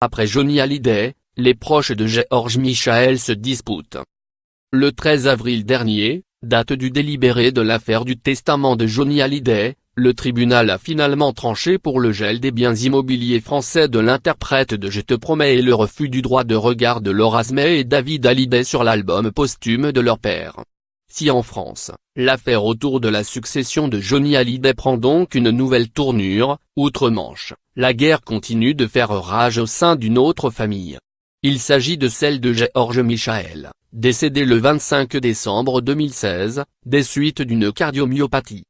Après Johnny Hallyday, les proches de George Michael se disputent. Le 13 avril dernier, date du délibéré de l'affaire du testament de Johnny Hallyday, le tribunal a finalement tranché pour le gel des biens immobiliers français de l'interprète de Je te promets et le refus du droit de regard de Laura May et David Hallyday sur l'album posthume de leur père. Si en France, l'affaire autour de la succession de Johnny Hallyday prend donc une nouvelle tournure, outre-Manche, la guerre continue de faire rage au sein d'une autre famille. Il s'agit de celle de George Michael, décédé le 25 décembre 2016, des suites d'une cardiomyopathie.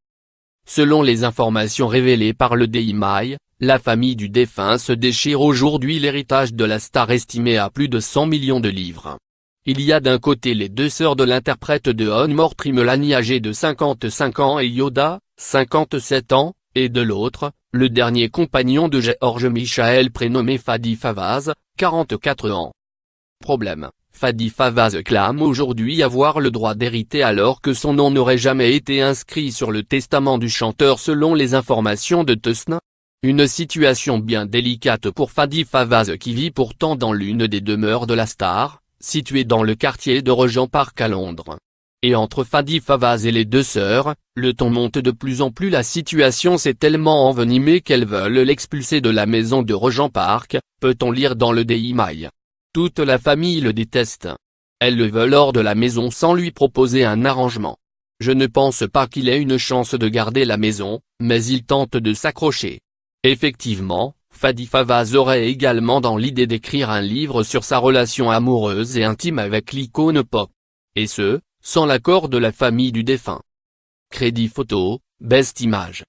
Selon les informations révélées par le Daily Mail, la famille du défunt se déchire aujourd'hui l'héritage de la star estimé à plus de 100 millions de livres. Il y a d'un côté les deux sœurs de l'interprète de On More Tree, Melanie âgée de 55 ans et Yoda, 57 ans, et de l'autre, le dernier compagnon de George Michael prénommé Fadi Fawaz, 44 ans. Problème, Fadi Fawaz clame aujourd'hui avoir le droit d'hériter alors que son nom n'aurait jamais été inscrit sur le testament du chanteur selon les informations de TSN. Une situation bien délicate pour Fadi Fawaz qui vit pourtant dans l'une des demeures de la star, située dans le quartier de Regent Park à Londres. Et entre Fadi Fawaz et les deux sœurs, le ton monte de plus en plus. La situation s'est tellement envenimée qu'elles veulent l'expulser de la maison de Regent Park, peut-on lire dans le Daily Mail. Toute la famille le déteste. Elle le veut hors de la maison sans lui proposer un arrangement. Je ne pense pas qu'il ait une chance de garder la maison, mais il tente de s'accrocher. Effectivement, Fadi Fawaz aurait également dans l'idée d'écrire un livre sur sa relation amoureuse et intime avec l'icône pop. Et ce, sans l'accord de la famille du défunt. Crédit photo, Best Image.